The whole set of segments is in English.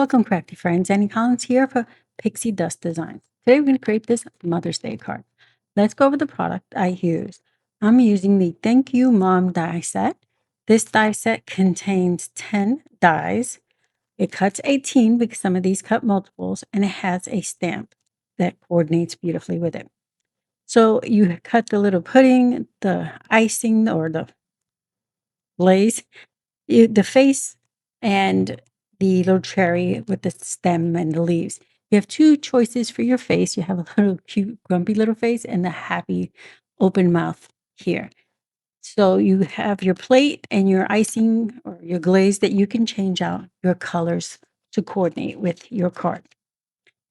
Welcome, Crafty Friends. Annie Collins here for Pixie Dust Designs. Today we're going to create this Mother's Day card. Let's go over the product I use. I'm using the Thank You Mom die set. This die set contains 10 dies. It cuts 18 because some of these cut multiples, and it has a stamp that coordinates beautifully with it. So you cut the little pudding, the icing, or the glaze, the face, and the little cherry with the stem and the leaves. You have two choices for your face. You have a little cute, grumpy little face and the happy, open mouth here. So you have your plate and your icing or your glaze that you can change out your colors to coordinate with your card.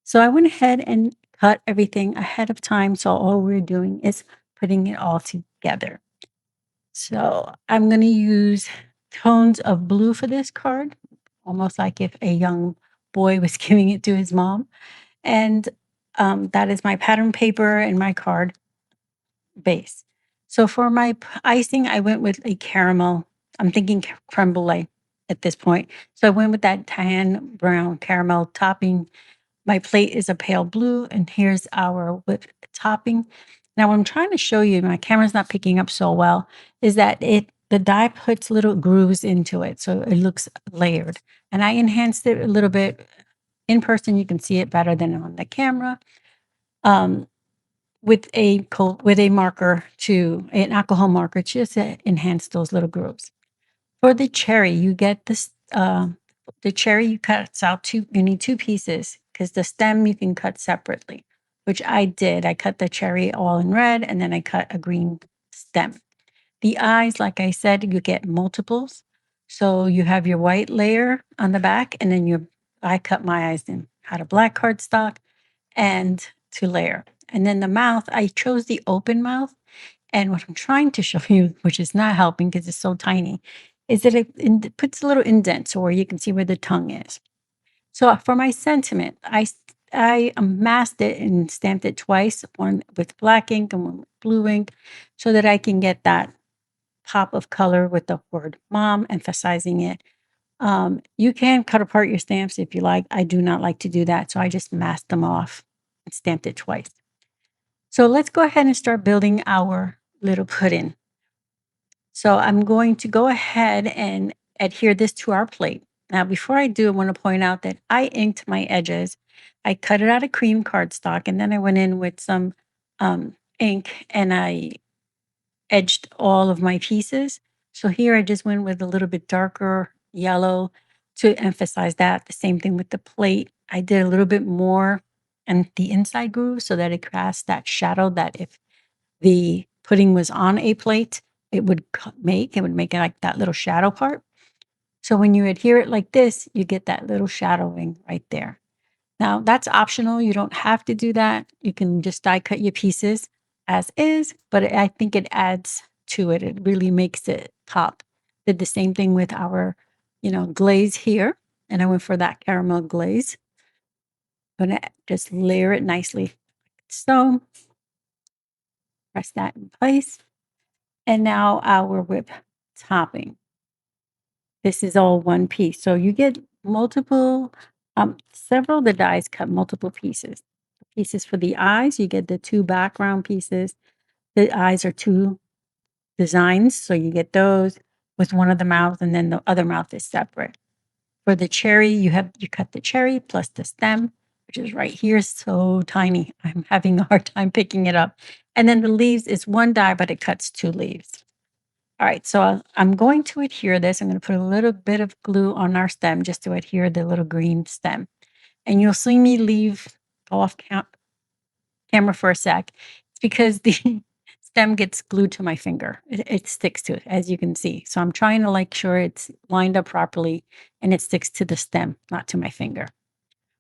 So I went ahead and cut everything ahead of time. So all we're doing is putting it all together. So I'm going to use tones of blue for this card, almost like if a young boy was giving it to his mom. And that is my pattern paper and my card base. So for my icing, I went with a caramel. I'm thinking creme brulee at this point. So I went with that tan brown caramel topping. My plate is a pale blue, and here's our whipped topping. Now, what I'm trying to show you, my camera's not picking up so well, is that the die puts little grooves into it, so it looks layered. And I enhanced it a little bit. In person, you can see it better than on the camera. With a marker an alcohol marker, just to enhance those little grooves. For the cherry, you get this. The cherry you cut out you need two pieces because the stem you can cut separately, which I did. I cut the cherry all in red and then I cut a green stem. The eyes, like I said, you get multiples. So you have your white layer on the back, and then I cut my eyes in, had a black cardstock and to layer. And then the mouth, I chose the open mouth. And what I'm trying to show you, which is not helping because it's so tiny, is that it puts a little indent so where you can see where the tongue is. So for my sentiment, I masked it and stamped it twice, one with black ink and one with blue ink, so that I can get that pop of color with the word mom, emphasizing it. You can cut apart your stamps if you like. I do not like to do that, so I just masked them off and stamped it twice. So let's go ahead and start building our little pudding. So I'm going to go ahead and adhere this to our plate. Now, before I do, I want to point out that I inked my edges. I cut it out of cream cardstock, and then I went in with some ink and I edged all of my pieces. So here I just went with a little bit darker yellow to emphasize that. The same thing with the plate. I did a little bit more in the inside groove so that it casts that shadow that if the pudding was on a plate, it would make it like that little shadow part. So when you adhere it like this, you get that little shadowing right there. Now that's optional. You don't have to do that. You can just die cut your pieces as is, but I think it adds to it. It really makes it pop. Did the same thing with our, glaze here. And I went for that caramel glaze. Gonna just layer it nicely. So press that in place. And now our whip topping. This is all one piece. So you get multiple, several of the dies cut multiple pieces. Pieces for the eyes, you get the two background pieces. The eyes are two designs, so you get those with one of the mouths, and then the other mouth is separate. For the cherry, you cut the cherry plus the stem, which is right here, so tiny. I'm having a hard time picking it up. And then the leaves is one die, but it cuts two leaves. All right, so I'm going to adhere this. I'm going to put a little bit of glue on our stem just to adhere the little green stem. And you'll see me go off camera for a sec. It's because the stem gets glued to my finger. It sticks to it, as you can see. So I'm trying to make sure it's lined up properly and it sticks to the stem, not to my finger.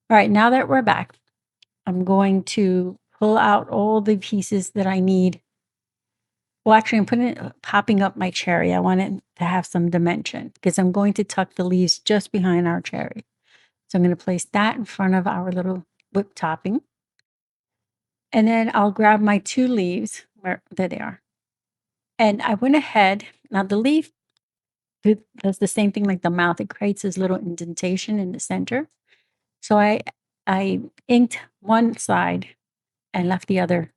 All right, now that we're back, I'm going to pull out all the pieces that I need. Well, actually, I'm popping up my cherry. I want it to have some dimension because I'm going to tuck the leaves just behind our cherry. So I'm going to place that in front of our little whip topping. And then I'll grab my two leaves, there they are. And I went ahead, now the leaf does the same thing like the mouth. It creates this little indentation in the center. So I inked one side and left the other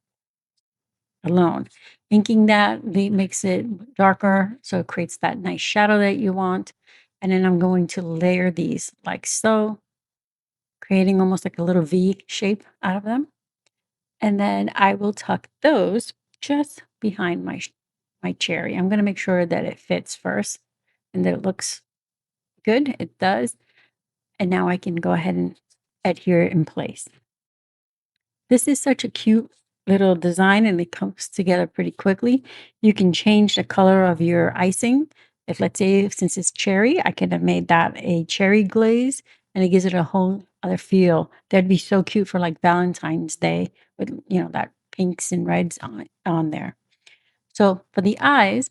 alone. Inking that makes it darker, so it creates that nice shadow that you want. And then I'm going to layer these like so, creating almost like a little V shape out of them. And then I will tuck those just behind my cherry. I'm going to make sure that it fits first and that it looks good. It does. And now I can go ahead and adhere it in place. This is such a cute little design and it comes together pretty quickly. You can change the color of your icing. If let's say since it's cherry, I could have made that a cherry glaze and it gives it a whole other feel. That'd be so cute for like Valentine's Day with that pinks and reds on there. So for the eyes,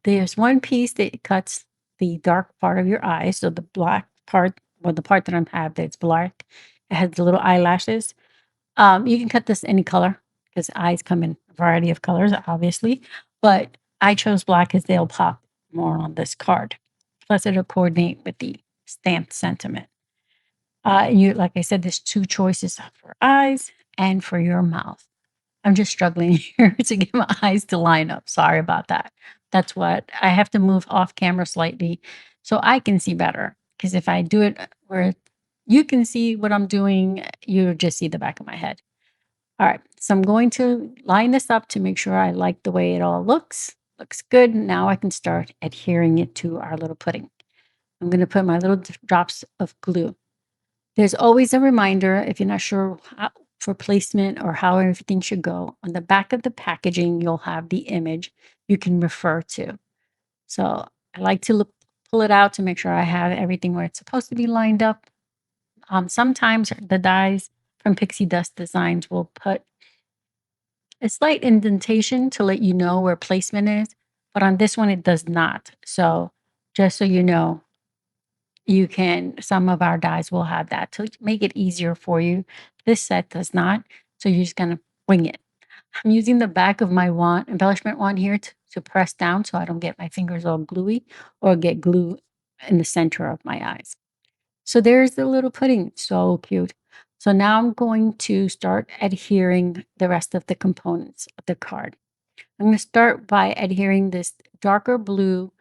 there's one piece that cuts the dark part of your eye. So the black part, or the part that I have that's black, it has the little eyelashes. You can cut this any color because eyes come in a variety of colors, obviously. But I chose black because they'll pop more on this card. Plus, it'll coordinate with the stamped sentiment. Like I said, there's two choices for eyes and for your mouth. I'm just struggling here to get my eyes to line up. Sorry about that. That's what I have to move off camera slightly so I can see better. Because if I do it where you can see what I'm doing, you just see the back of my head. All right, so I'm going to line this up to make sure I like the way it all looks. Looks good. Now I can start adhering it to our little pudding. I'm going to put my little drops of glue. There's always a reminder if you're not sure for placement or how everything should go. On the back of the packaging, you'll have the image you can refer to. So I like to pull it out to make sure I have everything where it's supposed to be lined up. Sometimes the dies from Pixie Dust Designs will put a slight indentation to let you know where placement is, but on this one, it does not. So just so you know, some of our dies will have that to make it easier for you. This set does not. So you're just going to wing it. I'm using the back of my embellishment wand here to press down so I don't get my fingers all gluey or get glue in the center of my eyes. So there's the little pudding. So cute. So now I'm going to start adhering the rest of the components of the card. I'm going to start by adhering this darker blue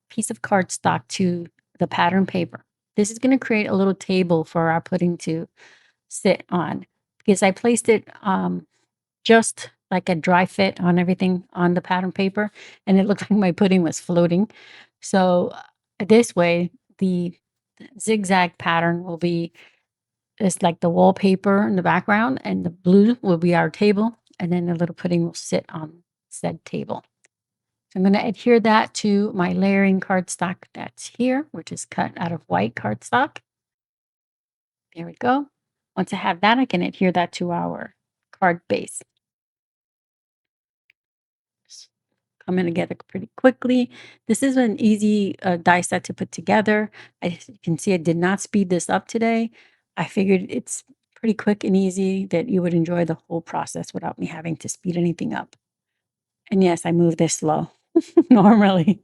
piece of cardstock to the pattern paper. This is going to create a little table for our pudding to sit on because I placed it just like a dry fit on everything on the pattern paper and it looked like my pudding was floating. So this way, the zigzag pattern will be just like the wallpaper in the background and the blue will be our table and then the little pudding will sit on said table. So I'm going to adhere that to my layering cardstock that's here, which is cut out of white cardstock. There we go. Once I have that, I can adhere that to our card base. Just coming together pretty quickly. This is an easy die set to put together. You can see I did not speed this up today. I figured it's pretty quick and easy that you would enjoy the whole process without me having to speed anything up. And yes, I move this slow normally.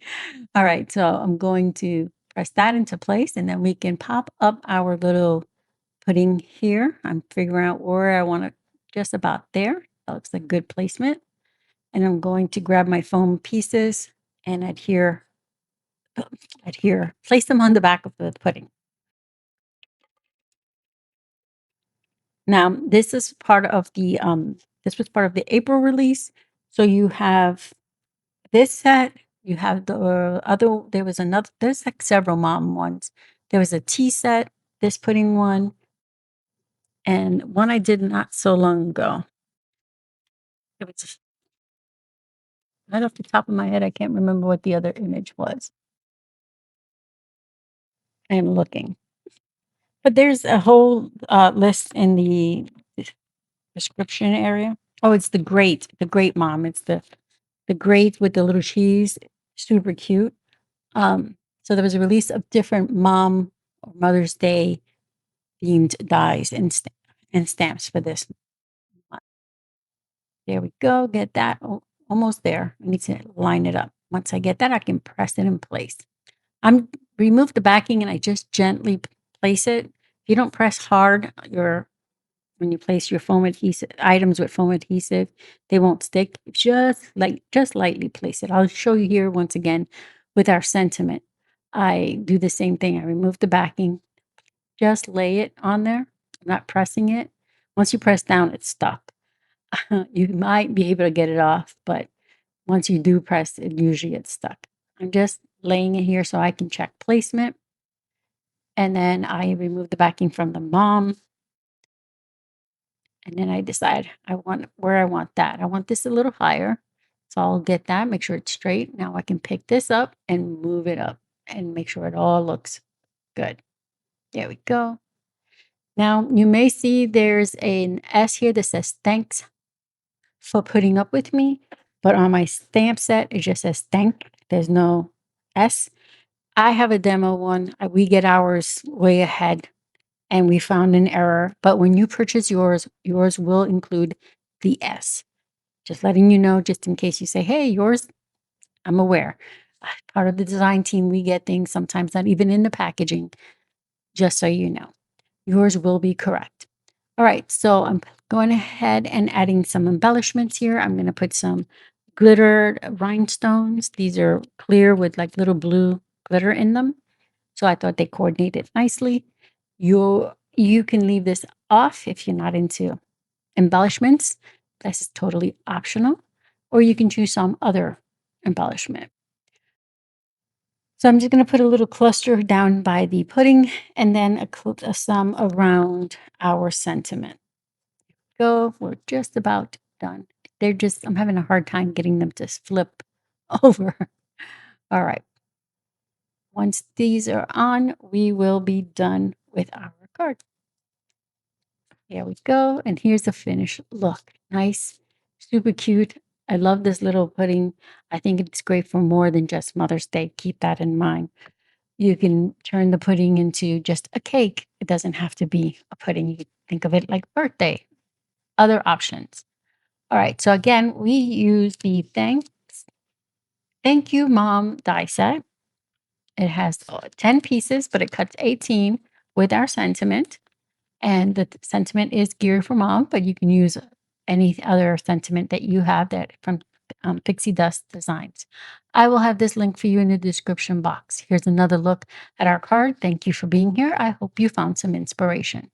All right, so I'm going to press that into place and then we can pop up our little pudding here. I'm figuring out where I want it, just about there. That looks like good placement. And I'm going to grab my foam pieces and place them on the back of the pudding. Now, this is part of this was part of the April release. So you have this set, you have the other, there's like several mom ones. There was a tea set, this pudding one, and one I did not so long ago. It was right off the top of my head, I can't remember what the other image was. I am looking. But there's a whole list in the description area. Oh, it's the great mom. It's the grate with the little cheese, super cute. So there was a release of different mom or Mother's Day themed dies and stamps for this month. There we go. Get that almost there. I need to line it up. Once I get that, I can press it in place. I'm remove the backing and I just gently place it If you don't press hard when you place your foam adhesive items with foam adhesive, they won't stick. Just lightly place it. I'll show you here once again with our sentiment. I do the same thing. I remove the backing, just lay it on there. I'm not pressing it. Once you press down, it's stuck. You might be able to get it off, but once you do press, it usually gets stuck. I'm just laying it here so I can check placement. And then I remove the backing from the mom. And then I decide I want where I want that. I want this a little higher. So I'll get that, make sure it's straight. Now I can pick this up and move it up and make sure it all looks good. There we go. Now you may see there's an S here that says thanks for putting up with me. But on my stamp set, it just says thank. There's no S. I have a demo one. We get ours way ahead and we found an error. But when you purchase yours, yours will include the S. Just letting you know, just in case you say, hey, yours, I'm aware. Part of the design team, we get things sometimes not even in the packaging, just so you know. Yours will be correct. All right, so I'm going ahead and adding some embellishments here. I'm going to put some glittered rhinestones. These are clear with like little blue glitter in them. So I thought they coordinated nicely. You can leave this off if you're not into embellishments. This is totally optional. Or you can choose some other embellishment. So I'm just going to put a little cluster down by the pudding and then some around our sentiment. Go. We're just about done. I'm having a hard time getting them to flip over. All right. Once these are on, we will be done with our card. Here we go. And here's the finished look. Nice, super cute. I love this little pudding. I think it's great for more than just Mother's Day. Keep that in mind. You can turn the pudding into just a cake. It doesn't have to be a pudding. You can think of it like birthday. Other options. All right. So again, we use the Thank You Mom die set. It has 10 pieces, but it cuts 18 with our sentiment. And the sentiment is geared for mom, but you can use any other sentiment that you have that from Pixie Dust Designs. I will have this link for you in the description box. Here's another look at our card. Thank you for being here. I hope you found some inspiration.